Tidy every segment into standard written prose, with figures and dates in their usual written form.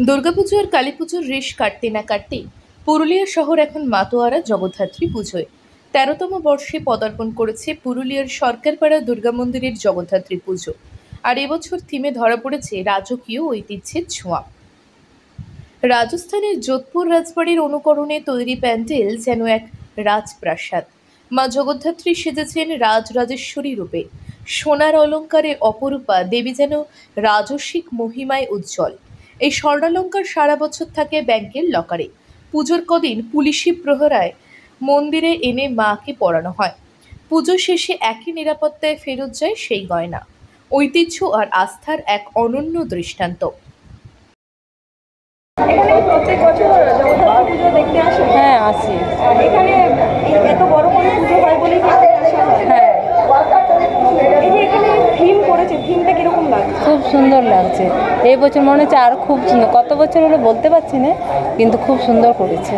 দুর্গাপুজো আর কালীপুজোর রেশ কাটতে না কাটতেই পুরুলিয়া শহর এখন মাতোয়ারা জগদ্ধাত্রী পুজোয় ১৩তম বর্ষে পদার্পণ করেছে পুরুলিয়ার সরকারপাড়া দুর্গা মন্দিরের জগদ্ধাত্রী পুজো। আর এবছর থিমে ধরা পড়েছে রাজকীয় ঐতিহ্যের ছোঁয়া। রাজস্থানের যোধপুর রাজবাড়ির অনুকরণে তৈরি প্যান্ডেল যেন এক রাজপ্রাসাদ। মা জগদ্ধাত্রী সেজেছেন রাজরাজেশ্বরী রূপে। সোনার অলঙ্কারে অপরূপা দেবী যেন রাজসিক মহিমায় উজ্জ্বল। এই স্বর্ণালঙ্কার সারা বছর থাকে ব্যাংকের লকারে। পুজোর কদিন পুলিশি প্রহরায় মন্দিরে এনে মাকে পরানো হয়। পুজো শেষে একই নিরাপত্তায় ফেরত যায় সেই গয়না। ঐতিহ্য আর আস্থার এক অনন্য দৃষ্টান্ত। এখানে কি প্রত্যেক বছর জগদ্ধাত্রী পুজো দেখতে আসে? হ্যাঁ, আসি। এখানে এত বড় করে পুজো হয় বলেই কি এখানে আসা হয়? হ্যাঁ, এই যে এখানে থিম করেছে, থিমটা কিরকম লাগছে? খুব সুন্দর লাগছে। এই বছর মনে হচ্ছে আর খুব সুন্দর। কত বছর হলো বলতে পারছি না, কিন্তু খুব সুন্দর করেছে।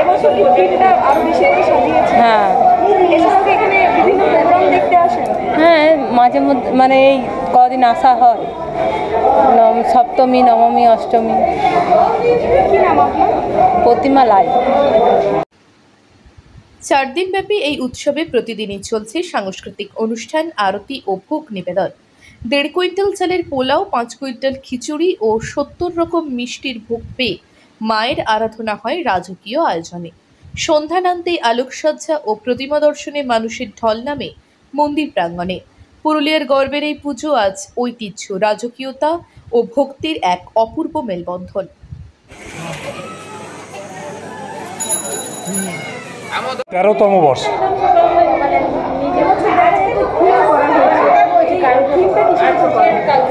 এবছর কি থিমটা আরো বেশি করে সাজিয়েছে? হ্যাঁ এছাড়াও কি এখানে বিভিন্ন প্রোগ্রাম দেখতে আসেন? হ্যাঁ, মাঝে মধ্যে মানে এই কদিন আসা হয়, সপ্তমী, নবমী, অষ্টমী। কি নাম আপনার? প্রতিমা লাই। 4 দিনব্যাপী এই উৎসবে প্রতিদিনই চলছে সাংস্কৃতিক অনুষ্ঠান, আরতি ও ভোগ নিবেদন। 1.5 কুইন্টাল চালের পোলাও, 5 কুইন্টাল খিচুড়ি ও 70 রকম মিষ্টির ভোগ পেয়ে মায়ের আরাধনা হয় রাজকীয় আয়োজনে। সন্ধ্যা নামতেই আলোকসজ্জা ও প্রতিমা দর্শনে মানুষের ঢল নামে মন্দির প্রাঙ্গণে। পুরুলিয়ার গর্বের এই পুজো আজ ঐতিহ্য, রাজকীয়তা ও ভক্তির এক অপূর্ব মেলবন্ধন। 13তম বর্ষ।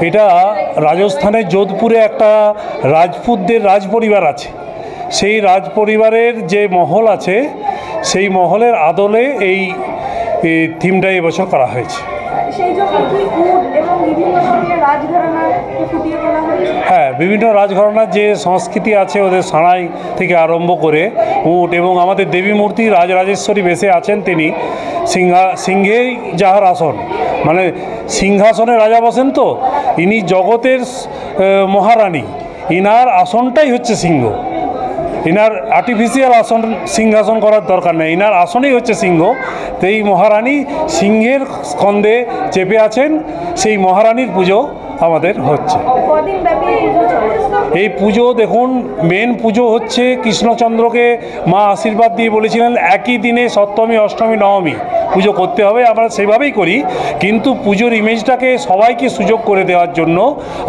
এটা রাজস্থানের যোধপুরে একটা রাজপুতদের রাজপরিবার আছে। সেই রাজপরিবারের যে মহল আছে, সেই মহলের আদলে এই থিমটা এবছর করা হয়েছে। সেই জন্য কি উট এবং বিভিন্ন ধরনের রাজঘরানাকে ফুটিয়ে তোলা হয়েছে? হ্যাঁ, বিভিন্ন রাজঘরানার যে সংস্কৃতি আছে, ওদের সানাই থেকে আরম্ভ করে উট, এবং আমাদের দেবী মূর্তি রাজরাজেশ্বরী বেশে আছেন, তিনি সিংহেই যাহার আসন, মানে সিংহাসনে রাজা বসেন, তো ইনি জগতের মহারানী। ইনার আসনটাই হচ্ছে সিংহ। ইনার আর্টিফিশিয়াল আসন, সিংহাসন করার দরকার নেই, ইনার আসনেই হচ্ছে সিংহ। তো এই মহারানী সিংহের স্কন্ধে চেপে আছেন, সেই মহারানীর পুজো আমাদের হচ্ছে। কদিন ব্যাপী পুজো চলে? এই পুজো দেখুন, মেন পুজো হচ্ছে কৃষ্ণচন্দ্রকে মা আশীর্বাদ দিয়ে বলেছিলেন একই দিনে সপ্তমী, অষ্টমী, নবমী পুজো করতে হবে। আমরা সেভাবেই করি, কিন্তু পুজোর ইমেজটাকে সবাইকে সুযোগ করে দেওয়ার জন্য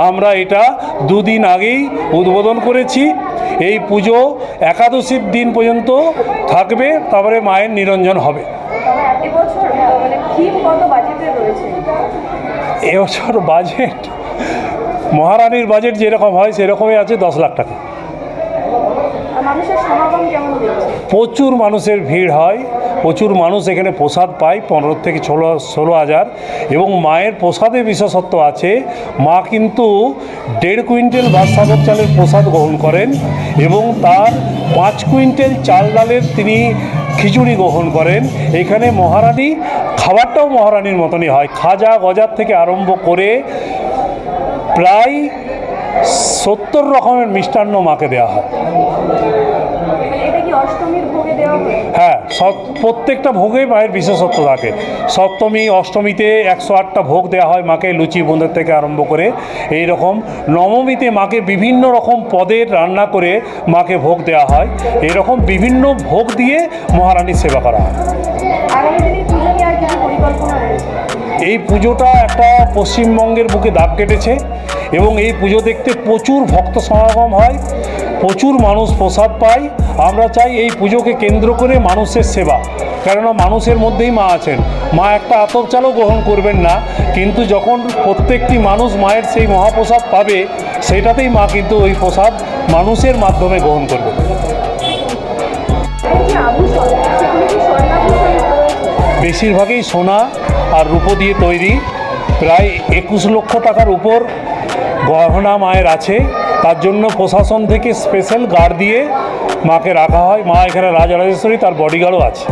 আমরা এটা 2 দিন আগেই উদ্বোধন করেছি। এই পুজো একাদশীর দিন পর্যন্ত থাকবে, তারপরে মায়ের নিরঞ্জন হবে। এবছর মানে থিম কত বাজেটের রয়েছে? এবছর বাজেট, মহারানীর বাজেট যেরকম হয় সেরকমই আছে, 10 লাখ টাকা। মানুষের সমাগম কেমন দেখছে? প্রচুর মানুষের ভিড় হয়, প্রচুর মানুষ এখানে প্রসাদ পায়, 15 থেকে 16 হাজার। এবং মায়ের প্রসাদে বিশেষত্ব আছে, মা কিন্তু 1.5 কুইন্টাল বাদশাভোগ চালের প্রসাদ গ্রহণ করেন এবং তার 5 কুইন্টাল চাল ডালের তিনি খিচুড়ি গ্রহণ করেন। এখানে মহারানী খাবারটাও মহারানীর মতনই হয়, খাজা গজার থেকে আরম্ভ করে প্রায় 70 রকমের মিষ্টান্ন মাকে দেওয়া হয়। এটা কি অষ্টমীর ভোগে দেওয়া হয়? হ্যাঁ, প্রত্যেকটা ভোগে মায়ের বিশেষত্ব থাকে। সপ্তমী, অষ্টমীতে 108টা ভোগ দেওয়া হয় মাকে, লুচি বোঁদের থেকে আরম্ভ করে এই রকম। নবমীতে মাকে বিভিন্ন রকম পদের রান্না করে মাকে ভোগ দেওয়া হয়। এরকম বিভিন্ন ভোগ দিয়ে মহারানীর সেবা করা হয়। আগামী দিনে পুজো নিয়ে আর কিছু পরিকল্পনা রয়েছে? এই পুজোটা একটা পশ্চিমবঙ্গের বুকে দাগ কেটেছে এবং এই পুজো দেখতে প্রচুর ভক্ত সমাগম হয়, প্রচুর মানুষ প্রসাদ পায়। আমরা চাই এই পুজোকে কেন্দ্র করে মানুষের সেবা, কেননা মানুষের মধ্যেই মা আছেন। মা একটা আতপ চালও গ্রহণ করবেন না, কিন্তু যখন প্রত্যেকটি মানুষ মায়ের সেই মহাপ্রসাদ পাবে, সেটাতেই মা কিন্তু ওই প্রসাদ মানুষের মাধ্যমে গ্রহণ করবে। বেশিরভাগই সোনা আর রূপো দিয়ে তৈরি। প্রায় 21 লক্ষ টাকার উপর গহনা মায়ের আছে। তার জন্য প্রশাসন থেকে স্পেশাল গার্ড দিয়ে মাকে রাখা হয়। মা এখানে রাজরাজেশ্বরী, তার বডিগার্ডও আছে।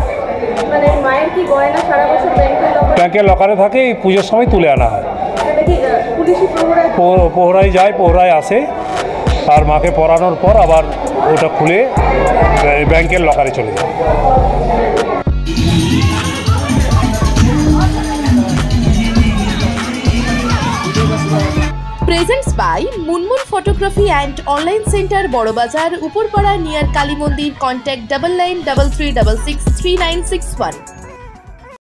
মানে মায়ের কি গয়না সারা বছর ব্যাংকের লকারে থাকে, এই পুজোর সময় তুলে আনা হয়। পুলিশি প্রহরায় যায়, প্রহরায় আসে। আর মাকে পরানোর পর আবার ওটা খুলে ব্যাংকের লকারে চলে যায়। Presents by Munmun photography and online centre, Barabazar, Uparpara, near Kali মন্দির। কন্ট্যাক্ট 9933663961।